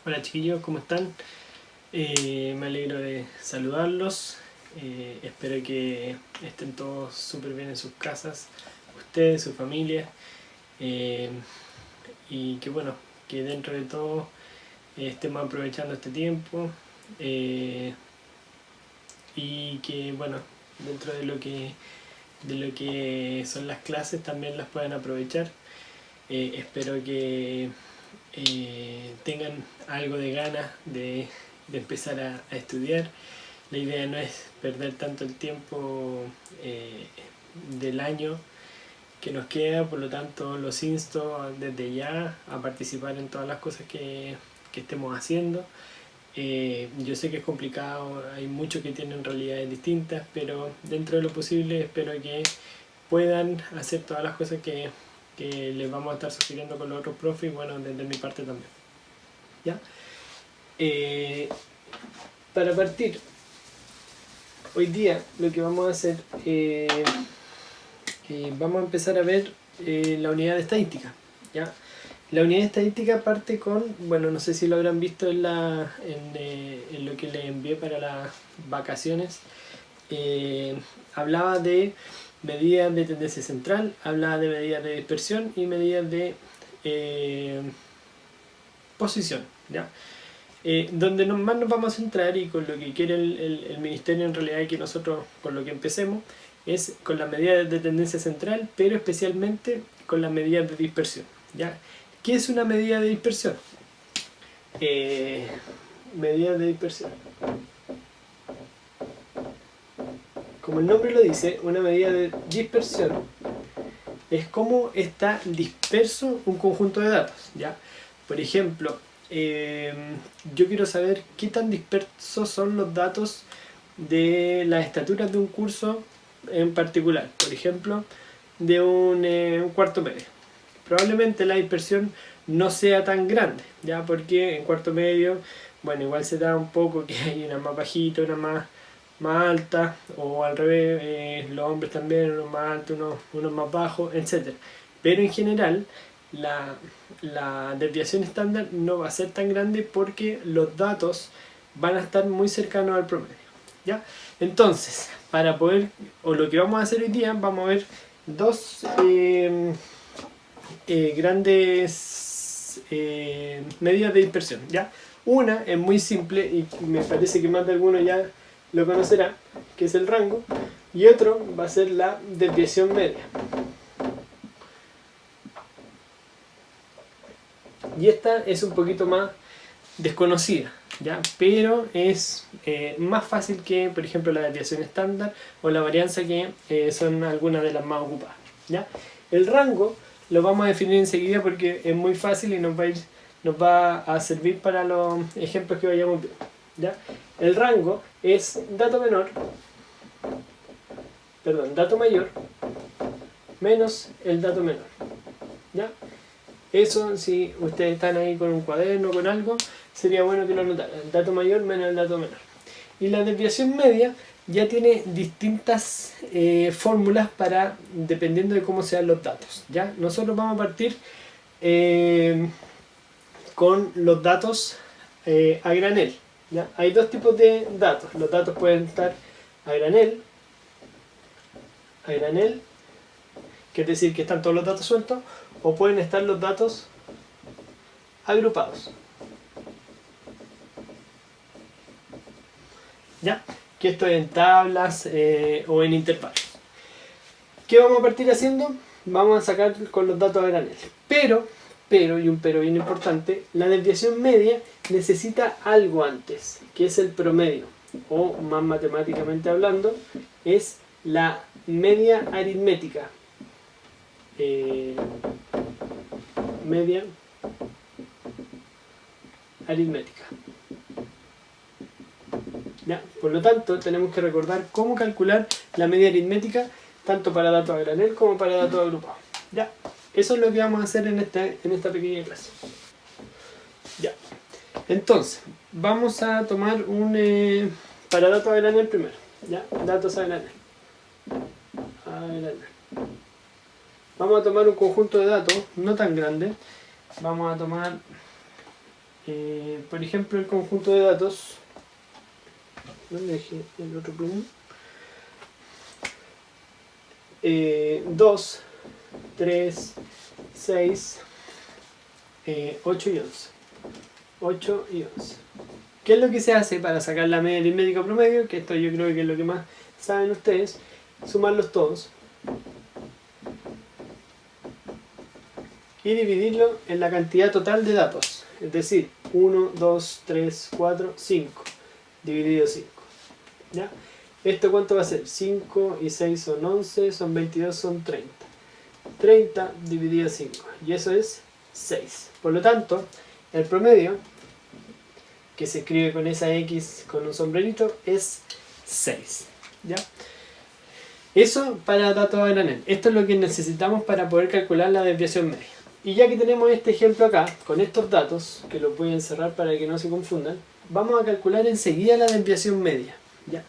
Hola chiquillos, ¿cómo están? Me alegro de saludarlos. Espero que estén todos súper bien en sus casas, ustedes, su familia. eh, y que bueno, que dentro de todo estemos aprovechando este tiempo. Y que bueno, dentro de lo que son las clases también las puedan aprovechar. Espero que tengan algo de ganas de empezar a estudiar. La idea no es perder tanto el tiempo del año que nos queda, por lo tanto los insto desde ya a participar en todas las cosas que estemos haciendo. Yo sé que es complicado, hay muchos que tienen realidades distintas, pero dentro de lo posible espero que puedan hacer todas las cosas que les vamos a estar sugiriendo con los otros profes y bueno, desde mi parte también. ¿Ya? Para partir, hoy día lo que vamos a hacer, vamos a empezar a ver la unidad de estadística. ¿Ya? La unidad de estadística parte con, bueno, no sé si lo habrán visto en lo que les envié para las vacaciones. Hablaba de medidas de tendencia central, hablaba de medidas de dispersión y medidas de posición. ¿Ya? Donde más nos vamos a centrar y con lo que quiere el ministerio en realidad y que nosotros con lo que empecemos es con las medidas de tendencia central, pero especialmente con las medidas de dispersión. ¿Ya? ¿Qué es una medida de dispersión? Medidas de dispersión. Como el nombre lo dice, una medida de dispersión es cómo está disperso un conjunto de datos. ¿Ya? Por ejemplo, yo quiero saber qué tan dispersos son los datos de las estaturas de un curso en particular. Por ejemplo, de un cuarto medio. Probablemente la dispersión no sea tan grande, ¿ya? Porque en cuarto medio, bueno, igual se da un poco que hay una más bajita, una más alta, o al revés, los hombres también, unos más altos, unos más bajos, etc. Pero en general, la desviación estándar no va a ser tan grande porque los datos van a estar muy cercanos al promedio. ¿Ya? Entonces, para poder, o lo que vamos a hacer hoy día, vamos a ver dos grandes medidas de dispersión. ¿Ya? Una es muy simple y me parece que más de alguno ya lo conocerá, que es el rango, y otro va a ser la desviación media. Y esta es un poquito más desconocida, ¿ya? Pero es más fácil que, por ejemplo, la desviación estándar o la varianza, que son algunas de las más ocupadas. ¿Ya? El rango lo vamos a definir enseguida porque es muy fácil y nos va a servir para los ejemplos que vayamos viendo. ¿Ya? El rango es dato mayor menos el dato menor. ¿Ya? Eso, si ustedes están ahí con un cuaderno o con algo, sería bueno que lo anotaran. El dato mayor menos el dato menor. Y la desviación media ya tiene distintas fórmulas para, dependiendo de cómo sean los datos. ¿Ya? Nosotros vamos a partir con los datos a granel. ¿Ya? Hay dos tipos de datos. Los datos pueden estar a granel, que es decir que están todos los datos sueltos, o pueden estar los datos agrupados. ¿Ya? Que esto es en tablas o en intervalos. ¿Qué vamos a partir haciendo? Vamos a sacar con los datos a granel. Pero, y un pero bien importante, la desviación media necesita algo antes, que es el promedio, o más matemáticamente hablando, es la media aritmética. Media aritmética. ¿Ya? Por lo tanto, tenemos que recordar cómo calcular la media aritmética tanto para datos a granel como para datos agrupados. ¿Ya? Eso es lo que vamos a hacer en esta pequeña clase. ¿Ya? Entonces, vamos a tomar para datos a granel primero. ¿Ya? Datos a granel. Vamos a tomar un conjunto de datos no tan grande. Vamos a tomar por ejemplo, el conjunto de datos. ¿Dónde dejé el otro plugin? 2, 3, 6, 8 y 11. 8 y 11. ¿Qué es lo que se hace para sacar la media aritmética promedio? Que esto yo creo que es lo que más saben ustedes. Sumarlos todos y dividirlo en la cantidad total de datos. Es decir, 1, 2, 3, 4, 5 dividido 5. ¿Ya? ¿Esto cuánto va a ser? 5 y 6 son 11, son 22, son 30. 30 dividido 5. Y eso es 6. Por lo tanto, el promedio, que se escribe con esa X con un sombrerito, es 6. ¿Ya? Eso para datos a granel. Esto es lo que necesitamos para poder calcular la desviación media. Y ya que tenemos este ejemplo acá, con estos datos, que los voy a encerrar para que no se confundan, vamos a calcular enseguida la desviación media. ¿Ya?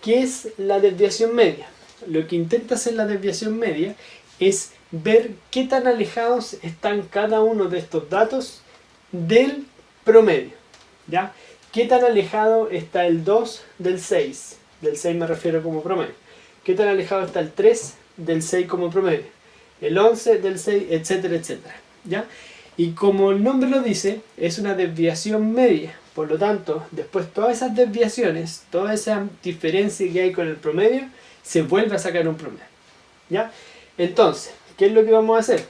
¿Qué es la desviación media? Lo que intenta hacer la desviación media es ver qué tan alejados están cada uno de estos datos del promedio. ¿Ya? ¿Qué tan alejado está el 2 del 6? Del 6 me refiero como promedio. ¿Qué tan alejado está el 3 del 6 como promedio? El 11 del 6, etcétera, etcétera. ¿Ya? Y como el nombre lo dice, es una desviación media. Por lo tanto, después todas esas desviaciones, toda esa diferencia que hay con el promedio, se vuelve a sacar un promedio. ¿Ya? Entonces, ¿qué es lo que vamos a hacer?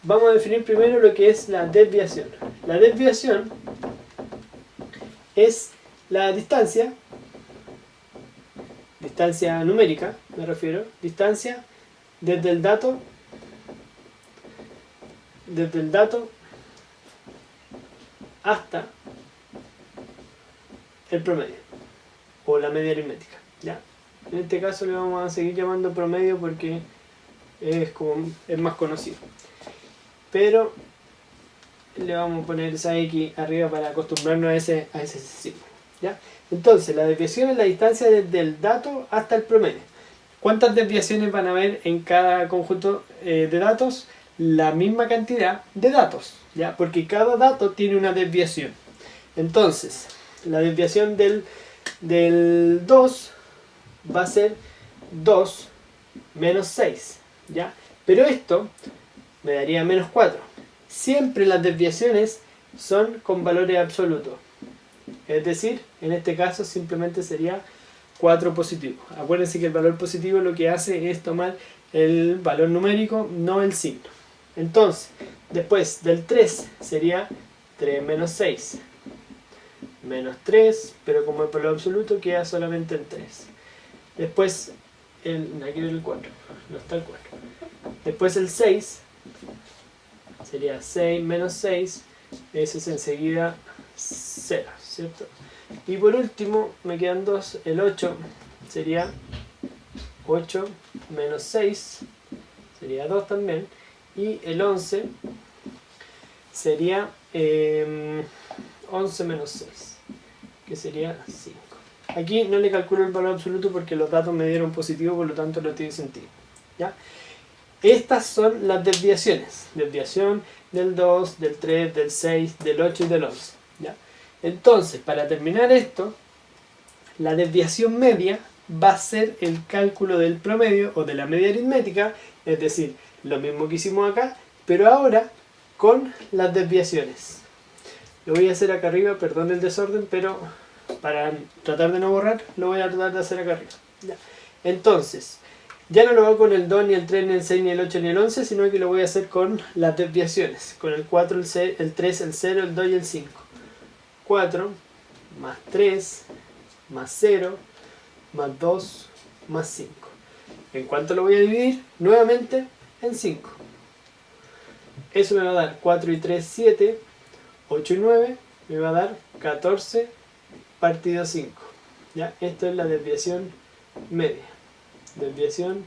Vamos a definir primero lo que es la desviación. La desviación es la distancia numérica, me refiero, distancia desde el dato hasta el promedio o la media aritmética. ¿Ya? En este caso le vamos a seguir llamando promedio porque es más conocido, pero le vamos a poner esa X arriba para acostumbrarnos a ese símbolo. ¿Ya? Entonces, la desviación es la distancia desde el dato hasta el promedio. ¿Cuántas desviaciones van a haber en cada conjunto de datos? La misma cantidad de datos, ¿ya? Porque cada dato tiene una desviación. Entonces, la desviación del 2 va a ser 2 menos 6, ¿ya? Pero esto me daría menos 4. Siempre las desviaciones son con valores absolutos. Es decir, en este caso simplemente sería 4 positivo. Acuérdense que el valor positivo lo que hace es tomar el valor numérico, no el signo. Entonces, después del 3 sería 3 menos 6. Menos 3, pero como el valor absoluto queda solamente en 3. Después, aquí el 4, no está el 4. Después el 6 sería 6 menos 6, ese es enseguida 0, ¿cierto? Y por último me quedan 2, el 8 sería 8 menos 6, sería 2 también, y el 11 sería 11 menos 6, que sería 5. Aquí no le calculo el valor absoluto porque los datos me dieron positivo, por lo tanto no tiene sentido. ¿Ya? Estas son las desviaciones. Desviación del 2, del 3, del 6, del 8 y del 11. ¿Ya? Entonces, para terminar esto, la desviación media va a ser el cálculo del promedio o de la media aritmética, es decir, lo mismo que hicimos acá, pero ahora con las desviaciones. Lo voy a hacer acá arriba, perdón el desorden, pero para tratar de no borrar, lo voy a tratar de hacer acá arriba. ¿Ya? Entonces, ya no lo hago con el 2, ni el 3, ni el 6, ni el 8, ni el 11, sino que lo voy a hacer con las desviaciones, con el 4, el 6, el 3, el 0, el 2 y el 5. 4 más 3 más 0 más 2 más 5. ¿En cuánto lo voy a dividir? Nuevamente en 5. Eso me va a dar 4 y 3, 7, 8 y 9, me va a dar 14 partido 5. ¿Ya? Esto es la desviación media. Desviación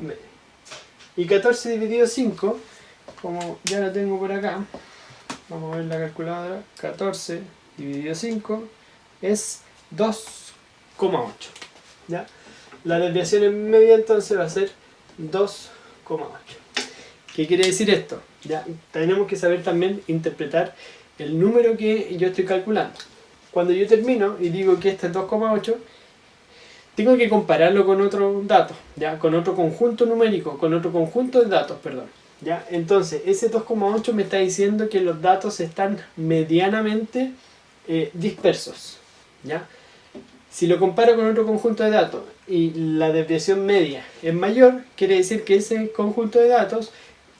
media. Y 14 dividido 5, como ya lo tengo por acá, vamos a ver la calculadora, 14 dividido 5 es 2,8. ¿Ya? La desviación en media entonces va a ser 2,8. ¿Qué quiere decir esto? Ya tenemos que saber también interpretar el número que yo estoy calculando. Cuando yo termino y digo que este es 2,8, tengo que compararlo con otro dato, ¿ya? Con otro conjunto numérico, con otro conjunto de datos, perdón. ¿Ya? Entonces, ese 2,8 me está diciendo que los datos están medianamente dispersos. ¿Ya? Si lo comparo con otro conjunto de datos y la desviación media es mayor, quiere decir que ese conjunto de datos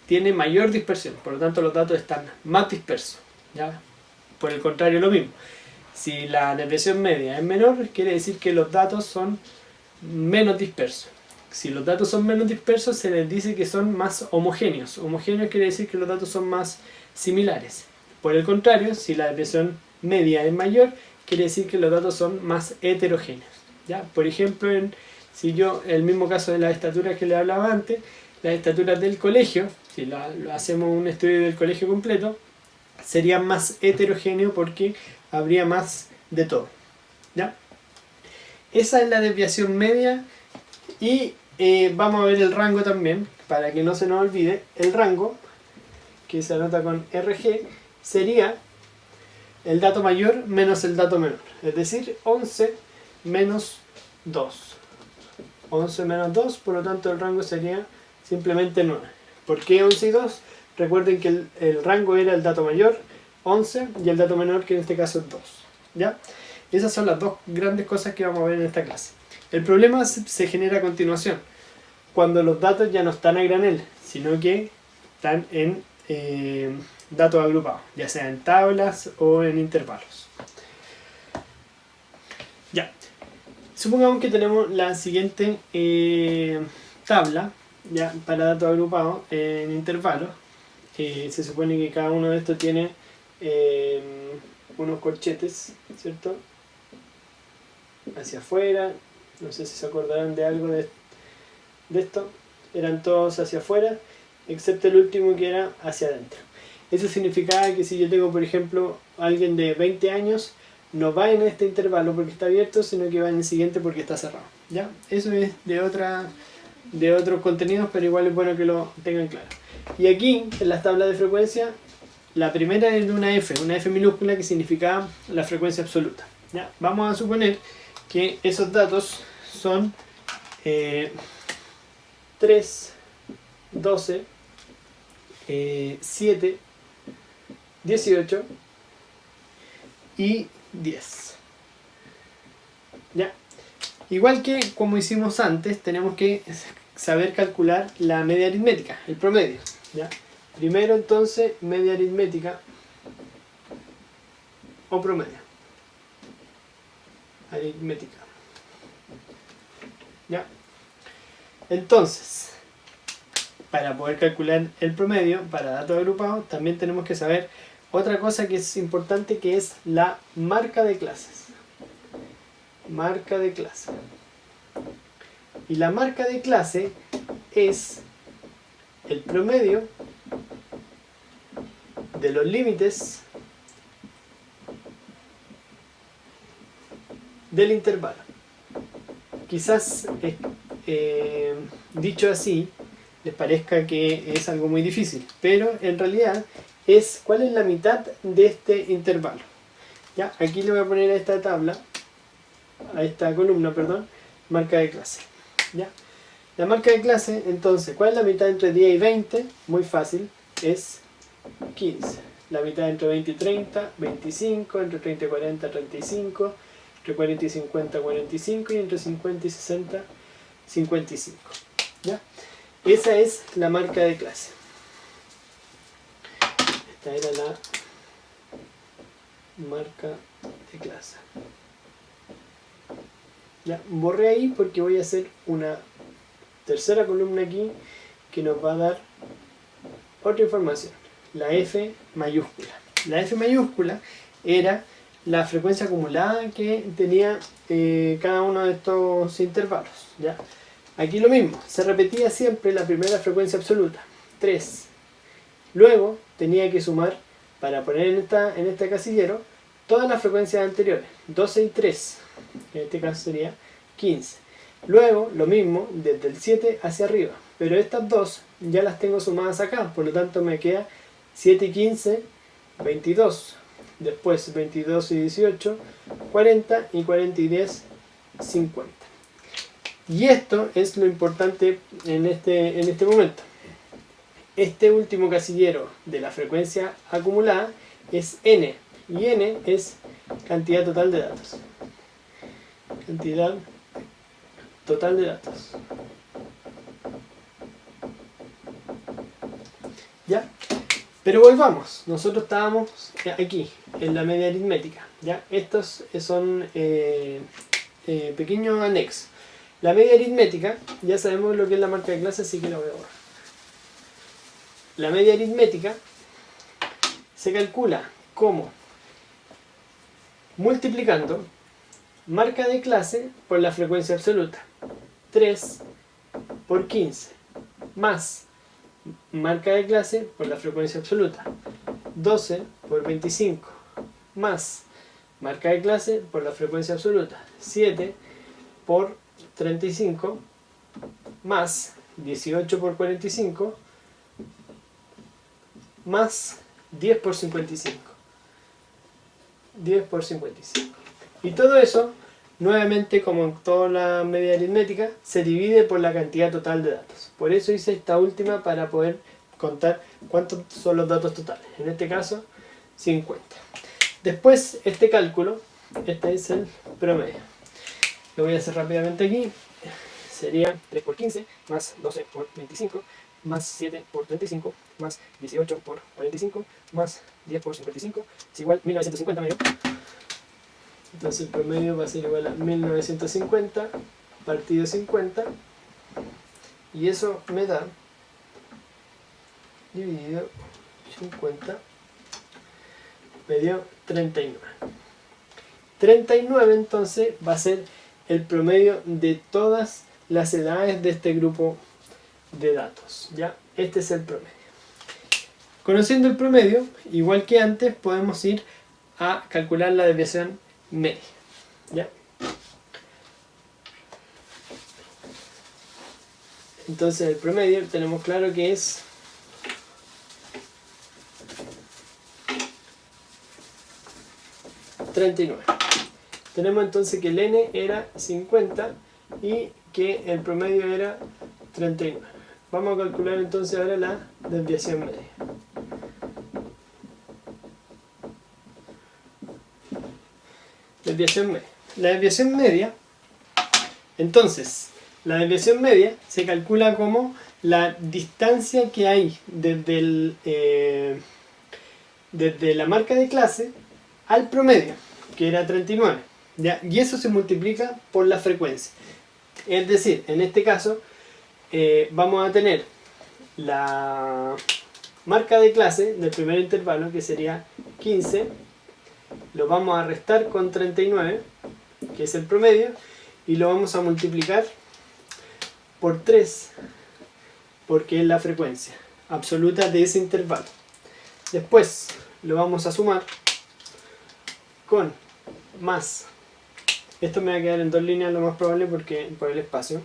tiene mayor dispersión, por lo tanto los datos están más dispersos. ¿Ya? Por el contrario, lo mismo. Si la desviación media es menor, quiere decir que los datos son menos dispersos. Si los datos son menos dispersos, se les dice que son más homogéneos. Homogéneos quiere decir que los datos son más similares. Por el contrario, si la desviación media es mayor, quiere decir que los datos son más heterogéneos. ¿Ya? Por ejemplo, si yo, el mismo caso de las estaturas que le hablaba antes, las estaturas del colegio, si lo hacemos un estudio del colegio completo, sería más heterogéneo porque habría más de todo. ¿Ya? Esa es la desviación media y vamos a ver el rango también, para que no se nos olvide. El rango, que se anota con RG, sería el dato mayor menos el dato menor, es decir, 11 menos 2. 11 menos 2, por lo tanto el rango sería simplemente 9. ¿Por qué 11 y 2? Recuerden que el rango era el dato mayor, 11, y el dato menor, que en este caso es 2. ¿Ya? Esas son las dos grandes cosas que vamos a ver en esta clase. El problema se genera a continuación, cuando los datos ya no están a granel, sino que están en datos agrupados, ya sea en tablas o en intervalos. Ya, supongamos que tenemos la siguiente tabla, ya, para datos agrupados en intervalos. Se supone que cada uno de estos tiene unos corchetes, ¿cierto? Hacia afuera, no sé si se acordarán de algo de esto, eran todos hacia afuera, excepto el último que era hacia adentro. Eso significaba que si yo tengo, por ejemplo, alguien de 20 años, no va en este intervalo porque está abierto, sino que va en el siguiente porque está cerrado. ¿Ya? Eso es de otros contenidos, pero igual es bueno que lo tengan claro. Y aquí, en las tablas de frecuencia, la primera es una F minúscula, que significaba la frecuencia absoluta. ¿Ya? Vamos a suponer que esos datos son 3, 12, 7, 18 y 10. ¿Ya? Igual que como hicimos antes, tenemos que saber calcular la media aritmética, el promedio. ¿Ya? Primero entonces, media aritmética o promedio. Aritmética. ¿Ya? Entonces, para poder calcular el promedio para datos agrupados, también tenemos que saber otra cosa que es importante, que es la marca de clases. Marca de clase. Y la marca de clase es el promedio de los límites del intervalo. Quizás dicho así les parezca que es algo muy difícil, pero en realidad es cuál es la mitad de este intervalo. ¿Ya? Aquí le voy a poner a esta tabla, a esta columna, perdón, marca de clase. ¿Ya? La marca de clase, entonces, ¿cuál es la mitad entre 10 y 20? Muy fácil, es 15. La mitad entre 20 y 30, 25, entre 30 y 40, 35, entre 40 y 50, 45, y entre 50 y 60, 55. ¿Ya? Esa es la marca de clase. Esta era la marca de clase. Ya, borré ahí porque voy a hacer una tercera columna aquí que nos va a dar otra información. La F mayúscula. La F mayúscula era la frecuencia acumulada que tenía cada uno de estos intervalos. ¿Ya? Aquí lo mismo, se repetía siempre la primera frecuencia absoluta, 3. Luego tenía que sumar, para poner en este casillero, todas las frecuencias anteriores, 12 y 3, en este caso sería 15. Luego, lo mismo, desde el 7 hacia arriba, pero estas dos ya las tengo sumadas acá, por lo tanto me queda 7 y 15, 22. después 22 y 18, 40, y 40 y 10, 50. Y esto es lo importante en este momento. Este último casillero de la frecuencia acumulada es n, y n es cantidad total de datos. Cantidad total de datos. ¿Ya? Pero volvamos, nosotros estábamos aquí, en la media aritmética. ¿Ya? Estos son pequeños anexos. La media aritmética, ya sabemos lo que es la marca de clase, así que la voy a borrar. La media aritmética se calcula como multiplicando marca de clase por la frecuencia absoluta. 3 por 15 más marca de clase por la frecuencia absoluta. 12 por 25 más marca de clase por la frecuencia absoluta. 7 por 35 más 18 por 45 más 10 por 55. 10 por 55. Y todo eso, nuevamente, como en toda la media aritmética, se divide por la cantidad total de datos. Por eso hice esta última para poder contar cuántos son los datos totales. En este caso, 50. Después, este cálculo, este es el promedio. Lo voy a hacer rápidamente aquí. Sería 3 por 15 más 12 por 25 más 7 por 35 más 18 por 45 más 10 por 55 es igual a 1950 medio. Entonces el promedio va a ser igual a 1950 partido 50, y eso me da, dividido 50, me dio 39. 39 entonces va a ser el promedio de todas las edades de este grupo de datos. ¿Ya? Este es el promedio. Conociendo el promedio, igual que antes, podemos ir a calcular la desviación media. ¿Ya? Entonces el promedio tenemos claro que es $39. Tenemos entonces que el n era 50 y que el promedio era 39. Vamos a calcular entonces ahora la desviación media. Desviación media. La desviación media, entonces, la desviación media se calcula como la distancia que hay desde la marca de clase al promedio, que era 39. ¿Ya? Y eso se multiplica por la frecuencia. Es decir, en este caso, vamos a tener la marca de clase del primer intervalo, que sería 15, lo vamos a restar con 39, que es el promedio, y lo vamos a multiplicar por 3, porque es la frecuencia absoluta de ese intervalo. Después lo vamos a sumar con más, esto me va a quedar en dos líneas lo más probable por el espacio,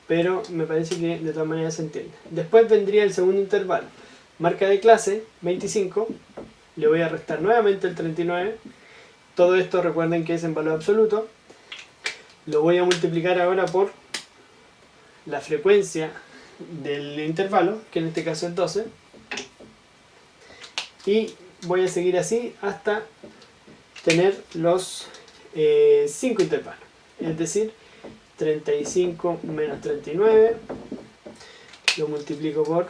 pero me parece que de todas maneras se entiende. Después vendría el segundo intervalo, marca de clase 25, le voy a restar nuevamente el 39, todo esto recuerden que es en valor absoluto, lo voy a multiplicar ahora por la frecuencia del intervalo, que en este caso es 12, y voy a seguir así hasta tener los 5 intervalos, es decir, 35 menos 39, lo multiplico por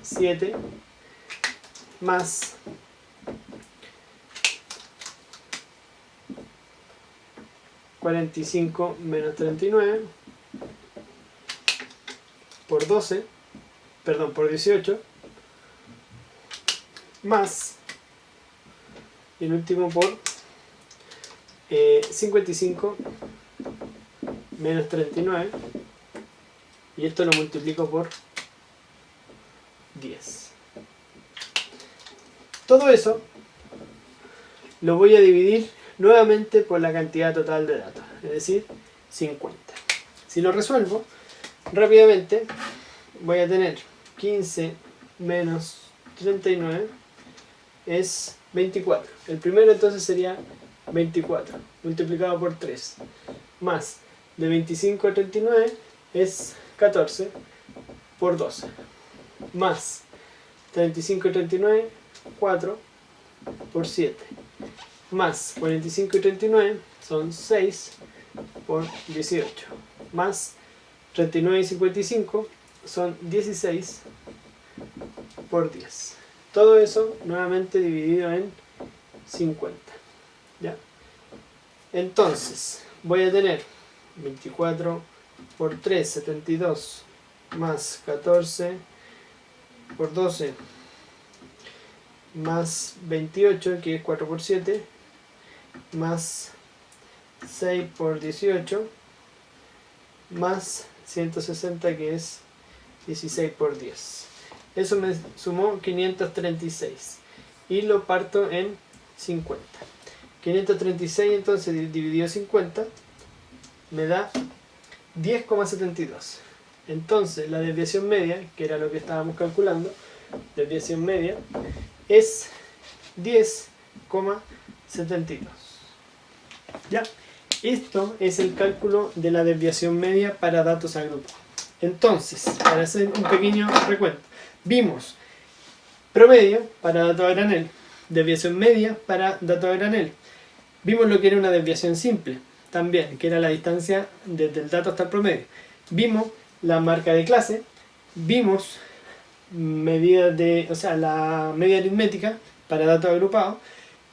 7, más 45 menos 39 por 12, perdón, por 18, más, y el último por 55 menos 39, y esto lo multiplico por 10. Todo eso lo voy a dividir nuevamente por la cantidad total de datos, es decir, 50. Si lo resuelvo rápidamente, voy a tener 15 menos 39 es 24. El primero entonces sería 24 multiplicado por 3, más de 25 a 39 es 14 por 12, más 35 y 39, 4 por 7, más 45 y 39 son 6 por 18, más 39 y 55 son 16 por 10. Todo eso nuevamente dividido en 50. ¿Ya? Entonces voy a tener 24 por 3, 72, más 14 por 12, más 28, que es 4 por 7, más 6 por 18, más 160, que es 16 por 10. Eso me sumó 536 y lo parto en 50. 536 entonces dividido 50 me da 10,72. Entonces la desviación media, que era lo que estábamos calculando, desviación media es 10,72. ¿Ya? Esto es el cálculo de la desviación media para datos agrupados. Entonces, para hacer un pequeño recuento, vimos promedio para datos a granel, desviación media para datos a granel. Vimos lo que era una desviación simple, también, que era la distancia desde el dato hasta el promedio. Vimos la marca de clase, vimos medidas de, o sea, la media aritmética para datos agrupados,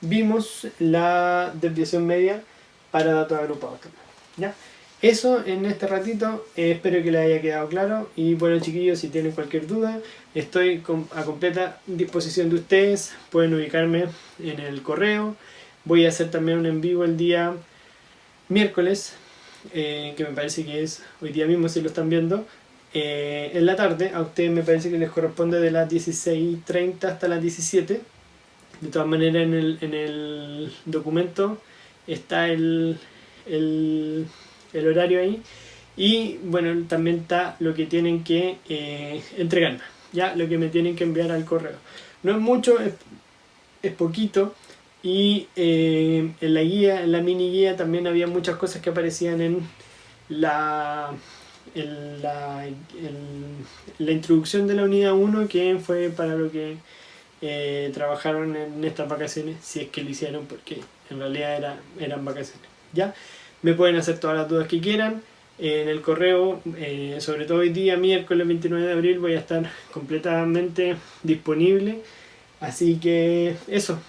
vimos la desviación media para datos agrupados también. ¿Ya? Eso en este ratito, espero que les haya quedado claro. Y bueno, chiquillos, si tienen cualquier duda, estoy a completa disposición de ustedes. Pueden ubicarme en el correo. Voy a hacer también un en vivo el día miércoles, que me parece que es hoy día mismo, si lo están viendo, en la tarde. A ustedes me parece que les corresponde de las 16:30 hasta las 17. De todas maneras, en el documento está el horario ahí. Y bueno, también está lo que tienen que entregarme, ya lo que me tienen que enviar al correo. No es mucho, es poquito. Y en la guía, en la mini guía, también había muchas cosas que aparecían en la introducción de la unidad 1, que fue para lo que trabajaron en estas vacaciones, si es que lo hicieron, porque en realidad eran vacaciones. ¿Ya? Me pueden hacer todas las dudas que quieran en el correo, sobre todo hoy día, miércoles 29 de abril, voy a estar completamente disponible. Así que eso.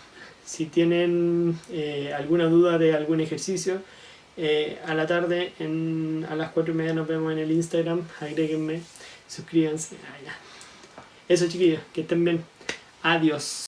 Si tienen alguna duda de algún ejercicio, a la tarde, a las 4:30 nos vemos en el Instagram. Agréguenme, suscríbanse. Eso, chiquillos, que estén bien. Adiós.